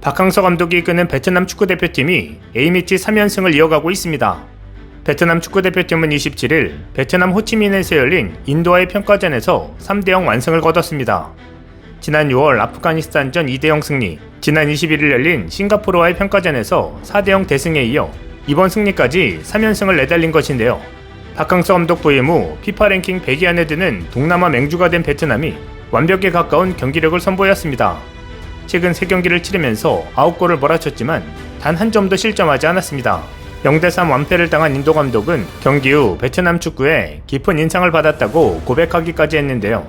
박항서 감독이 이끄는 베트남 축구대표팀이 A매치 3연승을 이어가고 있습니다. 베트남 축구대표팀은 27일 베트남 호치민에서 열린 인도와의 평가전에서 3대0 완승을 거뒀습니다. 지난 6월 아프가니스탄전 2대0 승리, 지난 21일 열린 싱가포르와의 평가전에서 4대0 대승에 이어 이번 승리까지 3연승을 내달린 것인데요. 박항서 감독 부임 후 피파 랭킹 100위 안에 드는 동남아 맹주가 된 베트남이 완벽에 가까운 경기력을 선보였습니다. 최근 3경기를 치르면서 9골을 몰아쳤지만 단 한 점도 실점하지 않았습니다. 0대3 완패를 당한 인도 감독은 경기 후 베트남 축구에 깊은 인상을 받았다고 고백하기까지 했는데요.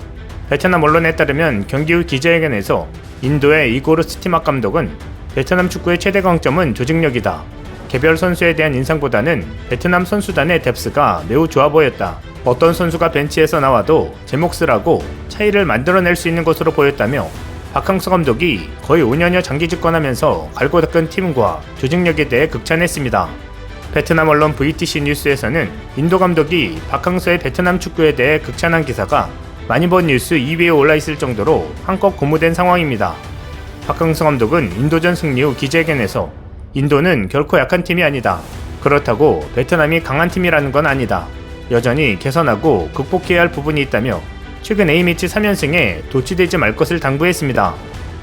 베트남 언론에 따르면 경기 후 기자회견에서 인도의 이고르 스티막 감독은 베트남 축구의 최대 강점은 조직력이다. 개별 선수에 대한 인상보다는 베트남 선수단의 뎁스가 매우 좋아 보였다. 어떤 선수가 벤치에서 나와도 제 몫을 하고 차이를 만들어낼 수 있는 것으로 보였다며 박항서 감독이 거의 5년여 장기 집권하면서 갈고 닦은 팀과 조직력에 대해 극찬했습니다. 베트남 언론 VTC 뉴스에서는 인도 감독이 박항서의 베트남 축구에 대해 극찬한 기사가 많이 본 뉴스 2위에 올라있을 정도로 한껏 고무된 상황입니다. 박항서 감독은 인도전 승리 후 기자회견에서 인도는 결코 약한 팀이 아니다. 그렇다고 베트남이 강한 팀이라는 건 아니다. 여전히 개선하고 극복해야 할 부분이 있다며 최근 A매치 3연승에 도취되지 말 것을 당부했습니다.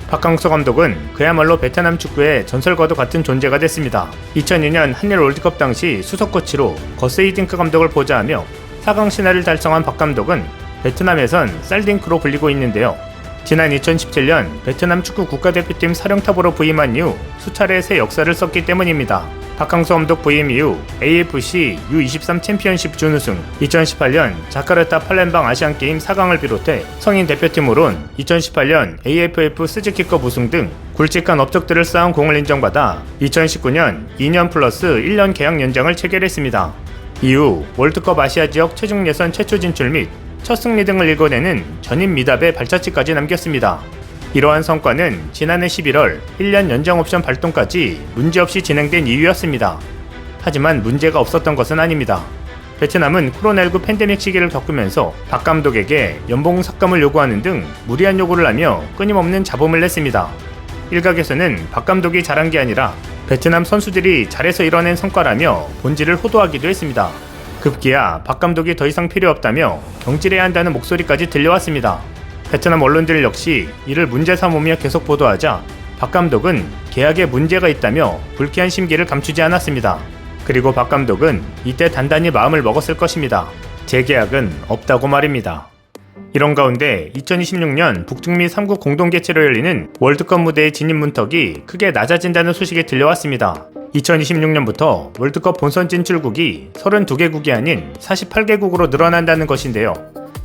박항서 감독은 그야말로 베트남 축구의 전설과도 같은 존재가 됐습니다. 2002년 한일 월드컵 당시 수석 코치로 거스이딩크 감독을 보좌하며 4강 신화를 달성한 박 감독은 베트남에선 쌀딩크로 불리고 있는데요. 지난 2017년 베트남 축구 국가대표팀 사령탑으로 부임한 이후 수차례 새 역사를 썼기 때문입니다. 박항서 감독 부임 이후 AFC U23 챔피언십 준우승, 2018년 자카르타 팔렘방 아시안게임 4강을 비롯해 성인 대표팀으론 2018년 AFF 스즈키컵 우승 등 굵직한 업적들을 쌓은 공을 인정받아 2019년 2년 플러스 1년 계약 연장을 체결했습니다. 이후 월드컵 아시아 지역 최종 예선 최초 진출 및 첫 승리 등을 일궈내는 전임 미답의 발자취까지 남겼습니다. 이러한 성과는 지난해 11월 1년 연장 옵션 발동까지 문제없이 진행된 이유였습니다. 하지만 문제가 없었던 것은 아닙니다. 베트남은 코로나19 팬데믹 시기를 겪으면서 박 감독에게 연봉 삭감을 요구하는 등 무리한 요구를 하며 끊임없는 잡음을 냈습니다. 일각에서는 박 감독이 잘한 게 아니라 베트남 선수들이 잘해서 이뤄낸 성과라며 본질을 호도하기도 했습니다. 급기야 박 감독이 더 이상 필요 없다며 경질해야 한다는 목소리까지 들려왔습니다. 베트남 언론들 역시 이를 문제 삼으며 계속 보도하자 박 감독은 계약에 문제가 있다며 불쾌한 심기를 감추지 않았습니다. 그리고 박 감독은 이때 단단히 마음을 먹었을 것입니다. 재계약은 없다고 말입니다. 이런 가운데 2026년 북중미 3국 공동 개최로 열리는 월드컵 무대의 진입 문턱이 크게 낮아진다는 소식이 들려왔습니다. 2026년부터 월드컵 본선 진출국이 32개국이 아닌 48개국으로 늘어난다는 것인데요.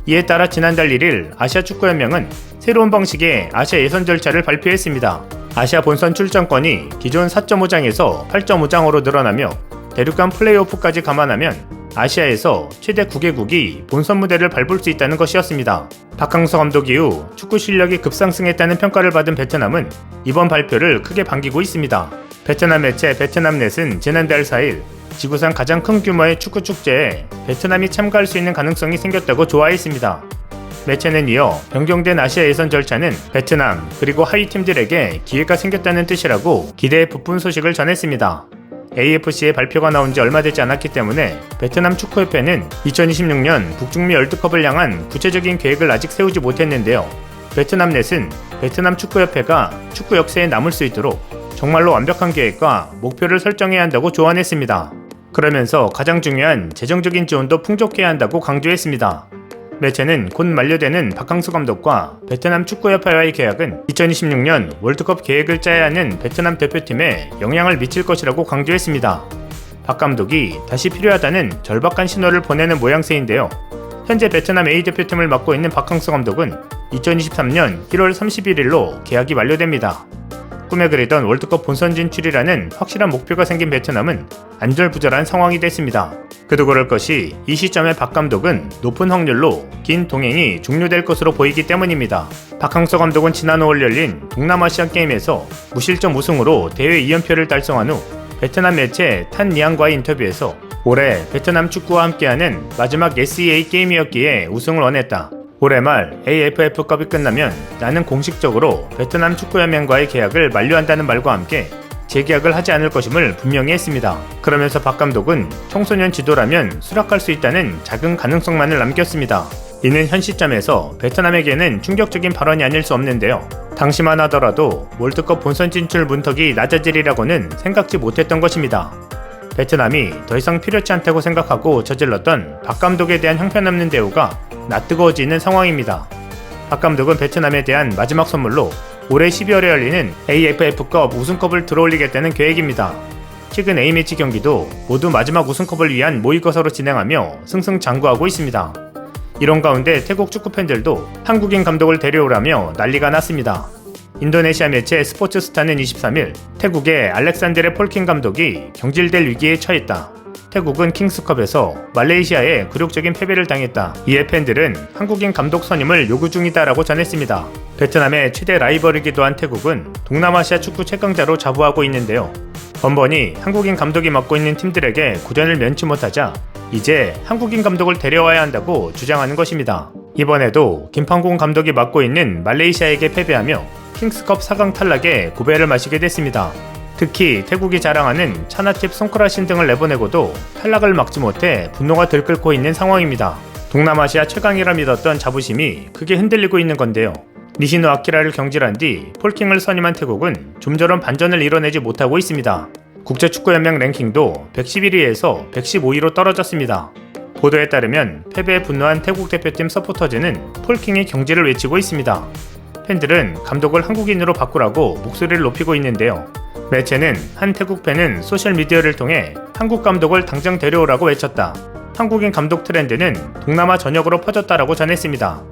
이에 따라 지난달 1일 아시아축구연맹은 새로운 방식의 아시아 예선 절차를 발표했습니다. 아시아 본선 출전권이 기존 4.5장에서 8.5장으로 늘어나며 대륙간 플레이오프까지 감안하면 아시아에서 최대 9개국이 본선 무대를 밟을 수 있다는 것이었습니다. 박항서 감독 이후 축구 실력이 급상승했다는 평가를 받은 베트남은 이번 발표를 크게 반기고 있습니다. 베트남 매체 베트남넷은 지난달 4일 지구상 가장 큰 규모의 축구 축제에 베트남이 참가할 수 있는 가능성이 생겼다고 좋아했습니다. 매체는 이어 변경된 아시아 예선 절차는 베트남 그리고 하위 팀들에게 기회가 생겼다는 뜻이라고 기대에 부푼 소식을 전했습니다. AFC의 발표가 나온 지 얼마 되지 않았기 때문에 베트남 축구협회는 2026년 북중미 월드컵을 향한 구체적인 계획을 아직 세우지 못했는데요. 베트남넷은 베트남 축구협회가 축구 역사에 남을 수 있도록 정말로 완벽한 계획과 목표를 설정해야 한다고 조언했습니다. 그러면서 가장 중요한 재정적인 지원도 풍족해야 한다고 강조했습니다. 매체는 곧 만료되는 박항서 감독과 베트남 축구협회와의 계약은 2026년 월드컵 계획을 짜야 하는 베트남 대표팀에 영향을 미칠 것이라고 강조했습니다. 박 감독이 다시 필요하다는 절박한 신호를 보내는 모양새인데요. 현재 베트남 A대표팀을 맡고 있는 박항서 감독은 2023년 1월 31일로 계약이 만료됩니다. 꿈에 그리던 월드컵 본선 진출이라는 확실한 목표가 생긴 베트남은 안절부절한 상황이 됐습니다. 그도 그럴 것이 이 시점에 박 감독은 높은 확률로 긴 동행이 종료될 것으로 보이기 때문입니다. 박항서 감독은 지난 5월 열린 동남아시안 게임에서 무실점 우승으로 대회 2연표를 달성한 후 베트남 매체 탄 니앙과의 인터뷰에서 올해 베트남 축구와 함께하는 마지막 SEA 게임이었기에 우승을 원했다. 올해 말 AFF컵이 끝나면 나는 공식적으로 베트남 축구연맹과의 계약을 만료한다는 말과 함께 재계약을 하지 않을 것임을 분명히 했습니다. 그러면서 박 감독은 청소년 지도라면 수락할 수 있다는 작은 가능성만을 남겼습니다. 이는 현 시점에서 베트남에게는 충격적인 발언이 아닐 수 없는데요. 당시만 하더라도 월드컵 본선 진출 문턱이 낮아지리라고는 생각지 못했던 것입니다. 베트남이 더 이상 필요치 않다고 생각하고 저질렀던 박 감독에 대한 형편없는 대우가 낯뜨거워지는 상황입니다. 박 감독은 베트남에 대한 마지막 선물로 올해 12월에 열리는 AFF컵 우승컵을 들어올리겠다는 계획입니다. 최근 A매치 경기도 모두 마지막 우승컵을 위한 모의고사로 진행하며 승승장구하고 있습니다. 이런 가운데 태국 축구 팬들도 한국인 감독을 데려오라며 난리가 났습니다. 인도네시아 매체 스포츠스타는 23일 태국의 알렉산드레 폴킨 감독이 경질될 위기에 처했다. 태국은 킹스컵에서 말레이시아에 굴욕적인 패배를 당했다. 이에 팬들은 한국인 감독 선임을 요구 중이다라고 전했습니다. 베트남의 최대 라이벌이기도 한 태국은 동남아시아 축구 최강자로 자부하고 있는데요. 번번이 한국인 감독이 맡고 있는 팀들에게 고전을 면치 못하자 이제 한국인 감독을 데려와야 한다고 주장하는 것입니다. 이번에도 김판공 감독이 맡고 있는 말레이시아에게 패배하며 킹스컵 4강 탈락에 고배를 마시게 됐습니다. 특히 태국이 자랑하는 차나팁 송크라신 등을 내보내고도 탈락을 막지 못해 분노가 들끓고 있는 상황입니다. 동남아시아 최강이라 믿었던 자부심이 크게 흔들리고 있는 건데요. 니시노 아키라를 경질한 뒤 폴킹을 선임한 태국은 좀처럼 반전을 이뤄내지 못하고 있습니다. 국제축구연맹 랭킹도 111위에서 115위로 떨어졌습니다. 보도에 따르면 패배에 분노한 태국 대표팀 서포터즈는 폴킹의 경질을 외치고 있습니다. 팬들은 감독을 한국인으로 바꾸라고 목소리를 높이고 있는데요. 매체는 한 태국 팬은 소셜미디어를 통해 한국 감독을 당장 데려오라고 외쳤다. 한국인 감독 트렌드는 동남아 전역으로 퍼졌다라고 전했습니다.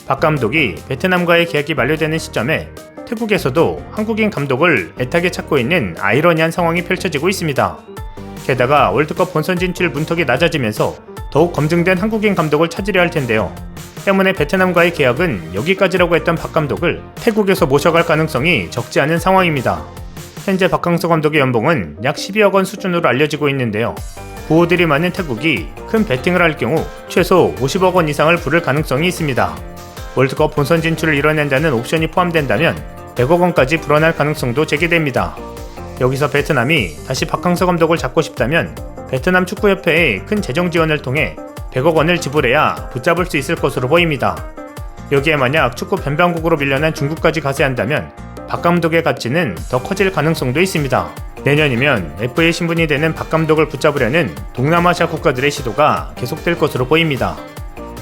박 감독이 베트남과의 계약이 만료되는 시점에 태국에서도 한국인 감독을 애타게 찾고 있는 아이러니한 상황이 펼쳐지고 있습니다. 게다가 월드컵 본선 진출 문턱이 낮아지면서 더욱 검증된 한국인 감독을 찾으려 할 텐데요. 때문에 베트남과의 계약은 여기까지라고 했던 박 감독을 태국에서 모셔갈 가능성이 적지 않은 상황입니다. 현재 박항서 감독의 연봉은 약 12억 원 수준으로 알려지고 있는데요. 부호들이 많은 태국이 큰 배팅을 할 경우 최소 50억 원 이상을 부를 가능성이 있습니다. 월드컵 본선 진출을 이뤄낸다는 옵션이 포함된다면 100억 원까지 불어날 가능성도 제기됩니다. 여기서 베트남이 다시 박항서 감독을 잡고 싶다면 베트남 축구협회의 큰 재정 지원을 통해 100억 원을 지불해야 붙잡을 수 있을 것으로 보입니다. 여기에 만약 축구 변방국으로 밀려난 중국까지 가세한다면 박 감독의 가치는 더 커질 가능성도 있습니다. 내년이면 FA 신분이 되는 박 감독을 붙잡으려는 동남아시아 국가들의 시도가 계속될 것으로 보입니다.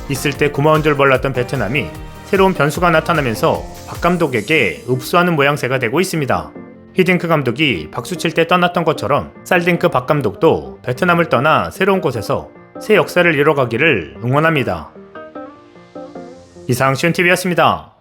있을 때 고마운 줄 몰랐던 베트남이 새로운 변수가 나타나면서 박 감독에게 읍수하는 모양새가 되고 있습니다. 히딩크 감독이 박수 칠 때 떠났던 것처럼 살딩크 박 감독도 베트남을 떠나 새로운 곳에서 새 역사를 이뤄가기를 응원합니다. 이상 시온TV였습니다.